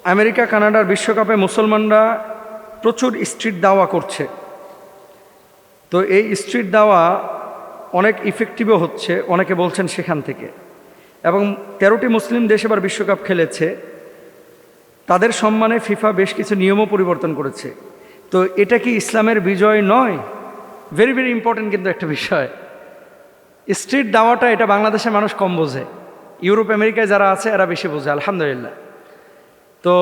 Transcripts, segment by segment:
America কানাডার বিশ্বকাপে মুসলমানরা প্রচুর স্ট্রিট দাওয়া করছে। তো এই স্ট্রিট দাওয়া অনেক ইফেক্টিভও হচ্ছে, অনেকে বলছেন সেখান থেকে। এবং 13টি মুসলিম দেশ এবার বিশ্বকাপ খেলেছে, তাদের সম্মানে ফিফা বেশ কিছু নিয়মও পরিবর্তন করেছে। তো এটা কি ইসলামের বিজয় নয়? ভেরি ভেরি ইম্পর্টেন্ট কিন্তু একটা বিষয়। স্ট্রিট দাওয়াটা এটা বাংলাদেশের মানুষ কম বোঝে, ইউরোপ আমেরিকায় যারা আছে এরা বেশি বোঝে আলহামদুলিল্লাহ। তো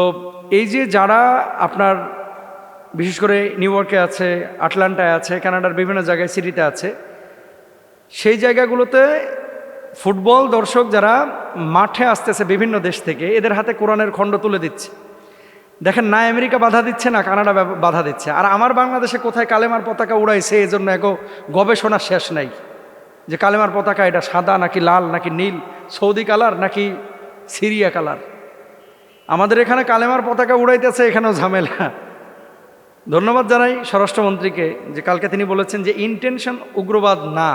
এই যে যারা আপনার বিশেষ করে নিউ ইয়র্কে আছে, আটলান্টায় আছে, কানাডার বিভিন্ন জায়গায় সিটিতে আছে, সেই জায়গাগুলোতে ফুটবল দর্শক যারা মাঠে আসতেছে বিভিন্ন দেশ থেকে, এদের হাতে কোরআনের খণ্ড তুলে দিচ্ছে। দেখেন, না আমেরিকা বাধা দিচ্ছে না কানাডা বাধা দিচ্ছে। আর আমার বাংলাদেশে কোথায় কালেমার পতাকা উড়াইছে এই জন্য এক গবেষণা শেষ নাই, যে কালেমার পতাকা এটা সাদা নাকি লাল নাকি নীল, সৌদি কালার নাকি সিরিয়া কালার। আমাদের এখানে কালেমার পতাকা উড়াইতেছে, এখানেও ঝামেলা। ধন্যবাদ জানাই স্বরাষ্ট্রমন্ত্রীকে যে কালকে তিনি বলেছেন যে ইন্টেনশন উগ্রবাদ না,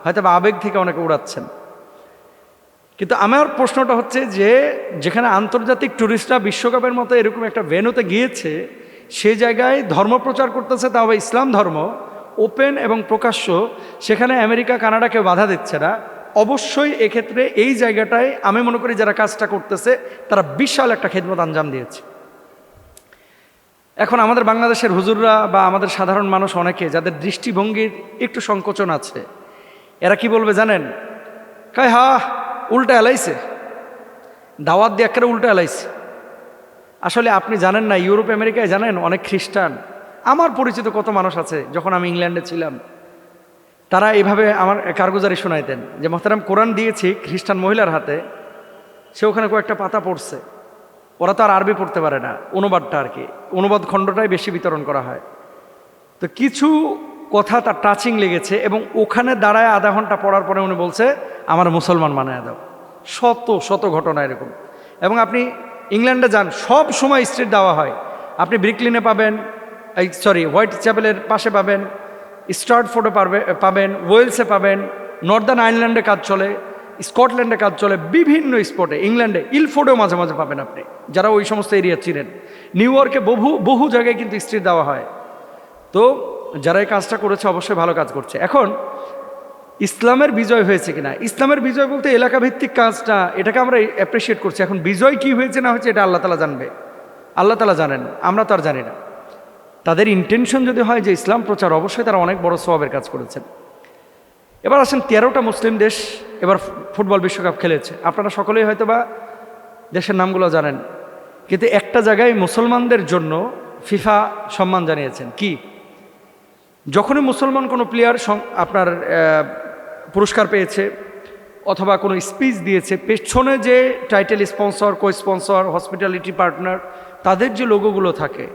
হয়তো বা আবেগ থেকে অনেকে উড়াচ্ছেন। কিন্তু আমার প্রশ্নটা হচ্ছে যে যেখানে আন্তর্জাতিক ট্যুরিস্টরা বিশ্বকাপের মতো এরকম একটা ভেন্যুতে গিয়েছে, সে জায়গায় ধর্ম প্রচার করতেছে, তাও আবার ইসলাম ধর্ম, ওপেন এবং প্রকাশ্য, সেখানে আমেরিকা কানাডা কেউ বাধা দিচ্ছে না। অবশ্যই এক্ষেত্রে এই জায়গাটায় আমি মনে করি যারা কাজটা করতেছে তারা বিশাল একটা খেদমত আঞ্জাম দিয়েছে। এখন আমাদের বাংলাদেশের হুজুররা বা আমাদের সাধারণ মানুষ অনেকে যাদের দৃষ্টিভঙ্গির একটু সংকোচন আছে, এরা কি বলবে জানেন? কয় হা উল্টা এলাইছে, দাওয়াত দিয়ে একেবারে উল্টা এলাইছে। আসলে আপনি জানেন না, ইউরোপ আমেরিকায় জানেন অনেক খ্রিস্টান, আমার পরিচিত কত মানুষ আছে, যখন আমি ইংল্যান্ডে ছিলাম তারা এইভাবে আমার কারগুজারি শোনাইতেন যে মোহতারাম কোরআন দিয়েছি খ্রিস্টান মহিলার হাতে, সে ওখানে কয়েকটা পাতা পড়ছে, ওরা তো আর আরবি পড়তে পারে না, অনুবাদটা আর কি, অনুবাদ খণ্ডটাই বেশি বিতরণ করা হয়। তো কিছু কথা তার টাচিং লেগেছে এবং ওখানে দাঁড়ায় আধা ঘন্টা পড়ার পরে উনি বলছে আমার মুসলমান বানায় দাও। শত শত ঘটনা এরকম। এবং আপনি ইংল্যান্ডে যান, সব সময় স্ট্রিট দেওয়া হয়। আপনি ব্রিকলিনে পাবেন, হোয়াইট চ্যাপেলের পাশে পাবেন, স্টার্টফোর্ডে পাবেন, ওয়েলসে পাবেন, নর্দার্ন আয়ারল্যান্ডে কাজ চলে, স্কটল্যান্ডে কাজ চলে, বিভিন্ন স্পটে, ইংল্যান্ডে ইলফোর্ডেও মাঝে মাঝে পাবেন আপনি, যারা ওই সমস্ত এরিয়া ছিলেন। নিউ ইয়র্কে বহু জায়গায় কিন্তু স্ট্রিট দেওয়া হয়। তো যারা এই কাজটা করেছে অবশ্যই ভালো কাজ করছে। এখন ইসলামের বিজয় হয়েছে কিনা, ইসলামের বিজয় বলতে এলাকাভিত্তিক কাজটা, এটাকে আমরা অ্যাপ্রিসিয়েট করছি। এখন বিজয় কি হয়েছে না হয়েছে এটা আল্লাহ তাআলা জানবে, আল্লাহ তাআলা জানেন, আমরা তো আর জানি না। তাদের ইন্টেনশন যদি হয় যে ইসলাম প্রচার, অবশ্যই তারা অনেক বড় সওয়াবের কাজ করেছেন। এবার আসেন 13টা মুসলিম দেশ এবার ফুটবল বিশ্বকাপ খেলেছে। আপনারা সকলেই হয়তো বা দেশের নামগুলো জানেন, কিন্তু একটা জায়গায় মুসলমানদের জন্য ফিফা সম্মান জানিয়েছেন। কি? যখনই মুসলমান কোনো প্লেয়ার আপনার পুরস্কার পেয়েছে অথবা কোনো স্পিচ দিয়েছে, পেছনে যে title sponsor, co sponsor, hospitality partner, তাদের যে লোগোগুলো থাকে,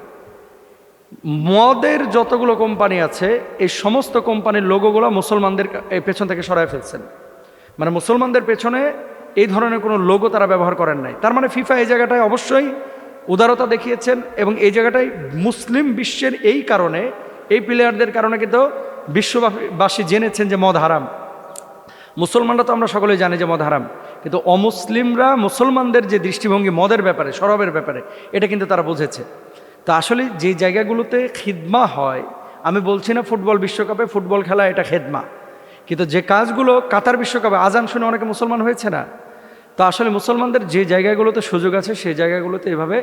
মদের যতগুলো কোম্পানি আছে এই সমস্ত কোম্পানির লোগোগুলো মুসলমানদের পেছন থেকে সরায় ফেলছেন। মানে মুসলমানদের পেছনে এই ধরনের কোনো লোগো তারা ব্যবহার করেন নাই। তার মানে ফিফা এই জায়গাটায় অবশ্যই উদারতা দেখিয়েছেন এবং এই জায়গাটায় মুসলিম বিশ্বের এই কারণে, এই প্লেয়ারদের কারণে কিন্তু বিশ্ববাসী জেনেছেন যে মদ হারাম। মুসলমানরা তো আমরা সকলেই জানি যে মদ হারাম, কিন্তু অমুসলিমরা মুসলমানদের যে দৃষ্টিভঙ্গি মদের ব্যাপারে, শরাবের ব্যাপারে, এটা কিন্তু তারা বুঝেছে। তো আসলে যে জায়গাগুলোতে খিদমা হয়, আমি বলছি না ফুটবল বিশ্বকাপে ফুটবল খেলা এটা খেদমা, কিন্তু যে কাজগুলো কাতার বিশ্বকাপে আজান শুনে অনেকে মুসলমান হয়েছে না, তো আসলে মুসলমানদের যে জায়গাগুলোতে সুযোগ আছে সেই জায়গাগুলোতে এভাবে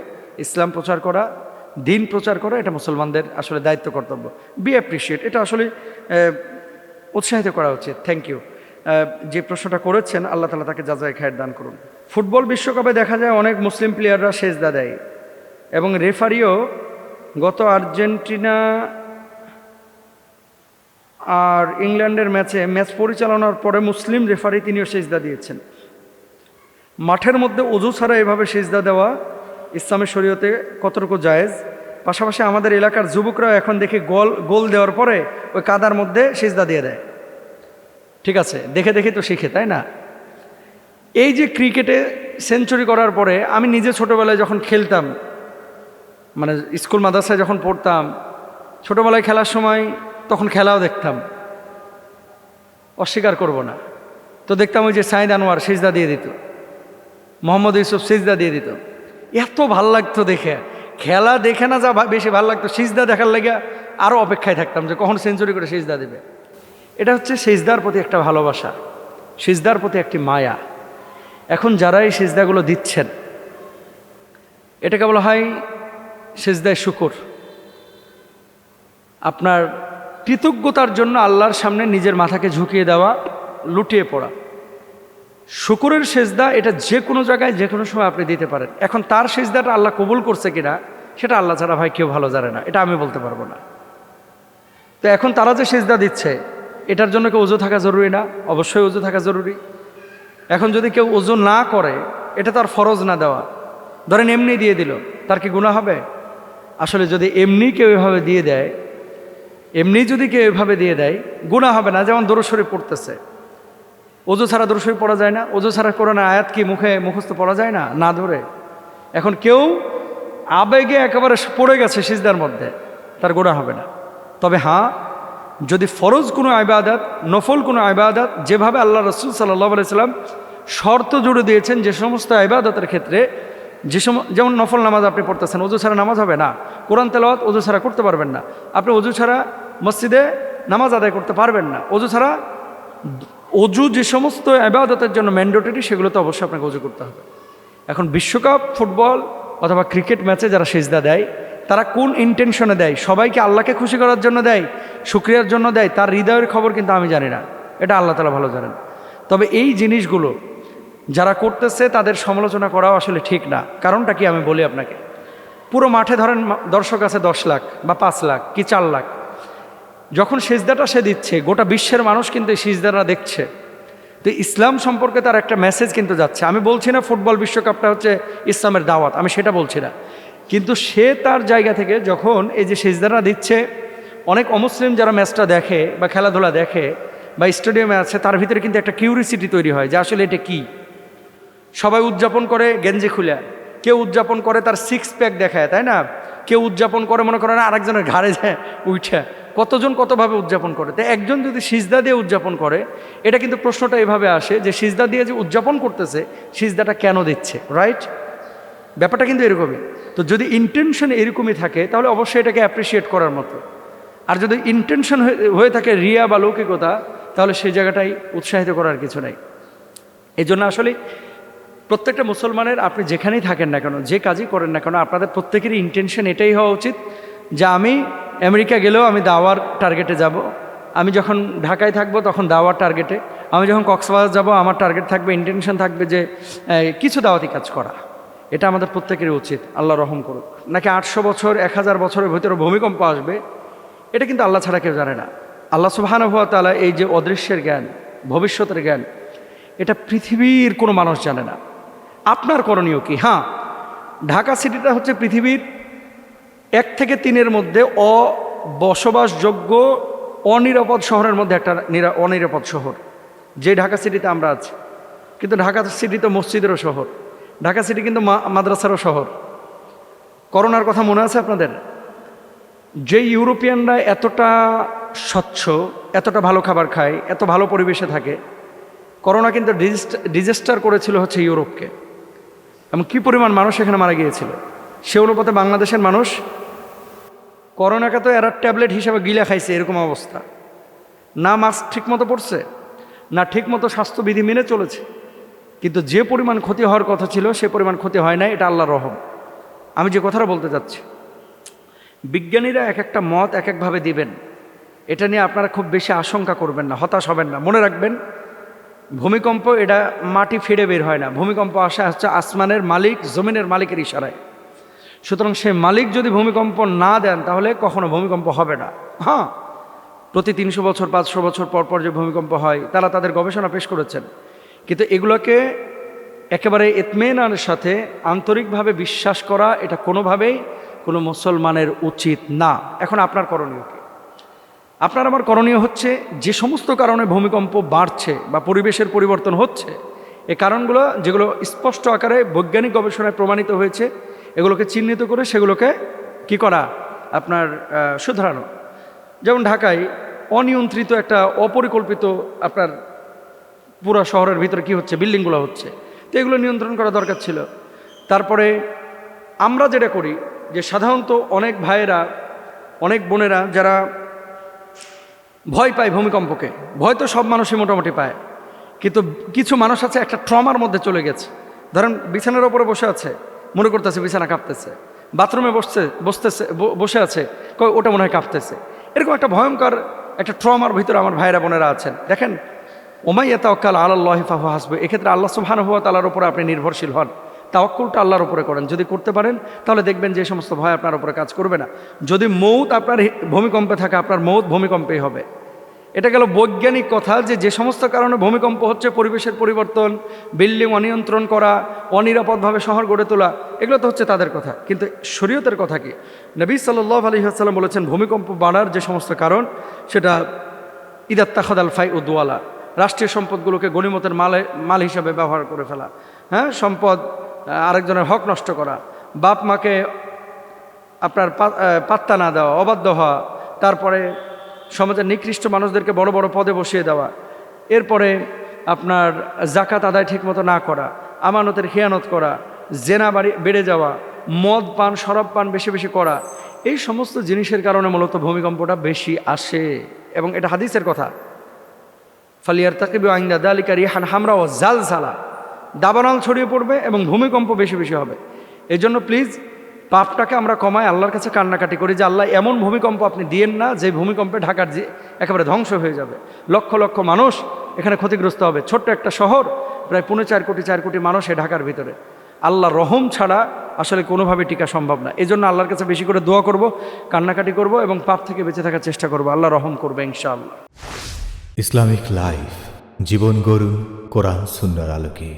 ইসলাম প্রচার করা, দিন প্রচার করা, এটা মুসলমানদের আসলে দায়িত্ব, কর্তব্য। বি অ্যাপ্রিসিয়েট, এটা আসলে উৎসাহিত করা উচিত। Thank you. যে প্রশ্নটা করেছেন, আল্লাহ তাআলা তাকে জাযায়ে খায়ের দান করুন। ফুটবল বিশ্বকাপে দেখা যায় অনেক মুসলিম প্লেয়াররা সেজদা দেয় এবং রেফারিও গত আর্জেন্টিনা আর ইংল্যান্ডের ম্যাচ পরিচালনার পরে মুসলিম রেফারি তিনিও সেজদা দিয়েছেন। মাঠের মধ্যে ওযু ছাড়া এভাবে সেজদা দেওয়া ইসলামের শরীয়তে কতটুকু জায়েজ? পাশাপাশি আমাদের এলাকার যুবকরাও এখন দেখি গোল দেওয়ার পরে ওই কাদার মধ্যে সেজদা দিয়ে দেয়। ঠিক আছে, দেখে দেখে তো শিখে, তাই না? এই যে ক্রিকেটে সেঞ্চুরি করার পরে, আমি নিজে ছোটোবেলায় যখন খেলতাম, মানে স্কুল মাদ্রাসায় যখন পড়তাম, ছোটোবেলায় খেলার সময় তখন খেলাও দেখতাম, অস্বীকার করব না। তো দেখতাম ওই যে সাইদ আনোয়ার সিজদা দিয়ে দিত, মোহাম্মদ ইউসুফ সিজদা দিয়ে দিত। এত ভাল লাগতো দেখে, খেলা দেখে না যা বেশি ভাল লাগতো, সিজদা দেখার লাগে আরও অপেক্ষায় থাকতাম যে কখন সেঞ্চুরি করে সিজদা দেবে। এটা হচ্ছে সিজদার প্রতি একটা ভালোবাসা, সিজদার প্রতি একটি মায়া। এখন যারা এই সিজদাগুলো দিচ্ছেন, এটাকে বলা হয় সিজদায় শুকর। আপনার কৃতজ্ঞতার জন্য আল্লাহর সামনে নিজের মাথাকে ঝুঁকিয়ে দেওয়া, লুটিয়ে পড়া। শুকরের সেজদা এটা যে কোনো জায়গায় যে কোনো সময় আপনি দিতে পারেন। এখন তার সেজদাটা আল্লাহ কবুল করছে কিনা সেটা আল্লাহ ছাড়া ভাই কেউ ভালো জানে না, এটা আমি বলতে পারবো না। তো এখন তারা যে সেজদা দিচ্ছে এটার জন্য কেউ ওযু থাকা জরুরি না? অবশ্যই ওযু থাকা জরুরি। এখন যদি কেউ ওযু না করে, এটা তার ফরজ না দেওয়া, ধরেন এমনি দিয়ে দিল, তার কি গুনাহ হবে? আসলে যদি এমনি কেউ এভাবে দিয়ে দেয়, এমনি যদি কেউ এভাবে দিয়ে দেয় গুনাহ হবে না। যেমন দরুদ শরীফ পড়তেছে, ওযু ছাড়া দরুদ শরীফ পড়া যায় না? ওযু ছাড়া কোরআনের আয়াত কি মুখস্থ পড়া যায় না না ধরে? এখন কেউ আবেগে একেবারে পড়ে গেছে সিজদার মধ্যে, তার গুনাহ হবে না। তবে হ্যাঁ, যদি ফরজ কোনো ইবাদত, নফল কোনো ইবাদত, যেভাবে আল্লাহ রাসূল সাল্লাল্লাহু আলাইহি সাল্লাম শর্ত জুড়ে দিয়েছেন যে সমস্ত ইবাদতের ক্ষেত্রে, যেমন নফল নামাজ আপনি পড়তেছেন, ওযু ছাড়া নামাজ হবে না। কোরআন তেলাওয়াত ওযু ছাড়া করতে পারবেন না। আপনি ওযু ছাড়া মসজিদে নামাজ আদায় করতে পারবেন না। ওযু ছাড়া, ওযু যে সমস্ত ইবাদতের জন্য ম্যান্ডেটরি, সেগুলোতে অবশ্যই আপনাকে ওযু করতে হবে। এখন বিশ্বকাপ ফুটবল অথবা ক্রিকেট ম্যাচে যারা সিজদা দেয়, তারা কোন ইন্টেনশনে দেয়? সবাইকে আল্লাহকে খুশি করার জন্য দেয়, শুকরিয়ার জন্য দেয়? তার হৃদয়ের খবর কিন্তু আমি জানি না, এটা আল্লাহ তাআলা ভালো জানেন। তবে এই জিনিসগুলো যারা করতেছে তাদের সমালোচনা করাও আসলে ঠিক না। কারণটা কি আমি বলি আপনাকে। পুরো মাঠে ধরেন দর্শক আছে 10 লাখ বা 5 লাখ কি 4 লাখ, যখন সিজদাটা সে দিচ্ছে, গোটা বিশ্বের মানুষ কিন্তু এই সিজদাটা দেখছে। তো ইসলাম সম্পর্কে তার একটা মেসেজ কিন্তু যাচ্ছে। আমি বলছি না ফুটবল বিশ্বকাপটা হচ্ছে ইসলামের দাওয়াত, আমি সেটা বলছি না। কিন্তু সে তার জায়গা থেকে যখন এই যে সিজদাটা দিচ্ছে, অনেক অমুসলিম যারা ম্যাচটা দেখে বা খেলাধুলা দেখে বা স্টেডিয়ামে আছে, তার ভিতরে কিন্তু একটা কিউরিসিটি তৈরি হয় যে আসলে এটা কি। সবাই উদযাপন করে গেঞ্জি খুলে, কেউ উদযাপন করে তার 6 প্যাক দেখায়, তাই না? কেউ উদযাপন করে মনে করেন আরেকজনের ঘাড়ে যায় উঠে, কতজন কতভাবে উদযাপন করে। তো একজন যদি সিজদা দিয়ে উদযাপন করে, এটা কিন্তু প্রশ্নটা এভাবে আসে যে সিজদা দিয়ে যে উদযাপন করতেছে, সিজদাটা কেন দিচ্ছে? রাইট, ব্যাপারটা কিন্তু এরকমই। তো যদি ইন্টেনশন এরকমই থাকে, তাহলে অবশ্যই এটাকে অ্যাপ্রিসিয়েট করার মতো। আর যদি ইন্টেনশন হয়ে থাকে রিয়া বা লৌকিকতা, তাহলে সেই জায়গাটাই উৎসাহিত করার কিছু নাই। এই জন্য আসলে প্রত্যেকটা মুসলমানের, আপনি যেখানেই থাকেন না কেন, যে কাজই করেন না কেন, আপনাদের প্রত্যেকেরই ইন্টেনশন এটাই হওয়া উচিত যে আমি আমেরিকা গেলেও আমি দাওয়ার টার্গেটে যাব, আমি যখন ঢাকায় থাকবো তখন দাওয়ার টার্গেটে, আমি যখন কক্সবাজার যাব আমার টার্গেট থাকবে, ইন্টেনশন থাকবে যে কিছু দাওয়াতি কাজ করা। এটা আমাদের প্রত্যেকেরই উচিত। আল্লাহ রহম করুক। নাকি 800 বছর 1000 বছরের ভিতরে ভূমিকম্প আসবে, এটা কিন্তু আল্লাহ ছাড়া কেউ জানে না। আল্লাহ সুবহানাহু ওয়া তাআলা এই যে অদৃশ্যের জ্ঞান, ভবিষ্যতের জ্ঞান, এটা পৃথিবীর কোনো মানুষ জানে না। আপনার করণীয় কি? হ্যাঁ, ঢাকা সিটিটা হচ্ছে পৃথিবীর 1 থেকে 3-এর মধ্যে অবসবাসযোগ্য অনিরাপদ শহরের মধ্যে একটা অনিরাপদ শহর, যে ঢাকা সিটিতে আমরা আছি। কিন্তু ঢাকা সিটি তো মসজিদেরও শহর, ঢাকা সিটি কিন্তু মাদ্রাসারও শহর। করোনার কথা মনে আছে আপনাদের? যে ইউরোপিয়ানরা এতটা স্বচ্ছ, এতটা ভালো খাবার খায়, এত ভালো পরিবেশে থাকে, করোনা কিন্তু ডিজাস্টার করেছিল হচ্ছে ইউরোপকে। এবং কী পরিমাণ মানুষ এখানে মারা গিয়েছিল। সে অনুপাতে বাংলাদেশের মানুষ করোনাকে তো এরা ট্যাবলেট হিসাবে গিলা খাইছে, এরকম অবস্থা। না মাস্ক ঠিকমতো পড়ছে, না ঠিকমতো স্বাস্থ্যবিধি মেনে চলেছে। কিন্তু যে পরিমাণ ক্ষতি হওয়ার কথা ছিল সে পরিমাণ ক্ষতি হয় না, এটা আল্লাহর রহম। আমি যে কথাটা বলতে চাচ্ছি, বিজ্ঞানীরা এক একটা মত এক একভাবে দিবেন, এটা নিয়ে আপনারা খুব বেশি আশঙ্কা করবেন না, হতাশ হবেন না। মনে রাখবেন, ভূমিকম্প এটা মাটি ফেড়ে বের হয় না। ভূমিকম্প আসা হচ্ছে আসমানের মালিক, জমিনের মালিকের ইশারায়। সুতরাং সে মালিক যদি ভূমিকম্প না দেন, তাহলে কখনো ভূমিকম্প হবে না। হ্যাঁ, প্রতি 300 বছর 500 বছর পর পর যে ভূমিকম্প হয়, তারা তাদের গবেষণা পেশ করেছেন। কিন্তু এগুলোকে একেবারে ইতমিনানের সাথে আন্তরিকভাবে বিশ্বাস করা, এটা কোনোভাবেই কোনো মুসলমানের উচিত না। এখন আপনার করণীয় কি? আপনার আমার করণীয় হচ্ছে, যে সমস্ত কারণে ভূমিকম্প বাড়ছে বা পরিবেশের পরিবর্তন হচ্ছে, এই কারণগুলো যেগুলো স্পষ্ট আকারে বৈজ্ঞানিক গবেষণায় প্রমাণিত হয়েছে, এগুলোকে চিহ্নিত করে সেগুলোকে কি করা, আপনার শুধরানো। যেমন ঢাকায় অনিয়ন্ত্রিত একটা অপরিকল্পিত আপনার পুরো শহরের ভিতরে কি হচ্ছে, বিল্ডিংগুলো হচ্ছে, তো এগুলো নিয়ন্ত্রণ করা দরকার ছিল। তারপরে আমরা যেটা করি যে সাধারণত অনেক ভাইয়েরা, অনেক বোনেরা যারা ভয় পায় ভূমিকম্পকে, ভয় তো সব মানুষই মোটামুটি পায়, কিন্তু কিছু মানুষ আছে একটা ট্রমার মধ্যে চলে গেছে। ধরেন বিছানার ওপরে বসে আছে, মনে করতেছে বিছানা কাঁপতেছে, বাথরুমে বসে আছে, ওটা মনে হয় কাঁপতেছে। এরকম একটা ভয়ঙ্কর একটা ট্রমার ভিতরে আমার ভাইরা বোনেরা আছেন। দেখেন, ওমাইয়া তাওয়াক্কাল আলাল্লাহি ফাহুয়া হাসবুহ, এক্ষেত্রে আল্লাহ সুবহানাহু ওয়া তাআলার উপরে আপনি নির্ভরশীল হন, তাওয়াক্কুলটা আল্লাহর উপরে করেন। যদি করতে পারেন তাহলে দেখবেন যে সমস্ত ভয় আপনার উপরে কাজ করবে না। যদি মৌত আপনার ভূমিকম্পে থাকে, আপনার মৌত ভূমিকম্পেই হবে। এটা গেল বৈজ্ঞানিক কথা, যে সমস্ত কারণে ভূমিকম্প হচ্ছে, পরিবেশের পরিবর্তন, বিল্ডিং অনিয়ন্ত্রণ করা, অনিরাপদভাবে শহর গড়ে তোলা, এগুলো তো হচ্ছে তাদের কথা। কিন্তু শরীয়তের কথা কি? নবী সাল্লাল্লাহু আলাইহি ওয়াসাল্লাম বলেছেন ভূমিকম্প বাড়ার যে সমস্ত কারণ, সেটা ইদাত্তাখাদাল ফাই উদ্ওয়ালা, রাষ্ট্রীয় সম্পদগুলোকে গনিমতের মাল হিসাবে ব্যবহার করে ফেলা, হ্যাঁ, সম্পদ আরেকজনের হক নষ্ট করা, বাপ মাকে আপনার পাত্তা না দেওয়া, অবাধ্য হওয়া, তারপরে সমাজের নিকৃষ্ট মানুষদেরকে বড় বড় পদে বসিয়ে দেওয়া, এরপরে আপনার জাকাত আদায় ঠিকমতো না করা, আমানতের খেয়ানত করা, জেনা বেড়ে যাওয়া, মদ পান শরাব পান বেশি বেশি করা, এই সমস্ত জিনিসের কারণে মূলত ভূমিকম্পটা বেশি আসে। এবং এটা হাদিসের কথা, ফালিয়ারতাকিবু ইনদা যালিকা রিহান হামরা ওয়া জালজালা, দাবানল ছড়িয়ে পড়বে এবং ভূমিকম্প বেশি বেশি হবে। এই জন্য প্লিজ পাপটাকে আমরা কমাই, আল্লাহর কাছে কান্নাকাটি করি যে আল্লাহ এমন ভূমিকম্প আপনি দিয়েন না যে ভূমিকম্পে ঢাকার যে একেবারে ধ্বংস হয়ে যাবে, লক্ষ লক্ষ মানুষ এখানে ক্ষতিগ্রস্ত হবে। ছোট্ট একটা শহর, প্রায় 4.25 কোটি মানুষ এই ঢাকার ভিতরে। আল্লাহ রহম ছাড়া আসলে কোনোভাবে টিকা সম্ভব না। এই জন্য আল্লাহর কাছে বেশি করে দোয়া করব, কান্নাকাটি করব এবং পাপ থেকে বেঁচে থাকার চেষ্টা করব। আল্লাহ রহম করবে ইনশাআল্লাহ। ইসলামিক লাইফ, জীবন গড়ুন কোরআন সুন্নাহর আলোকে।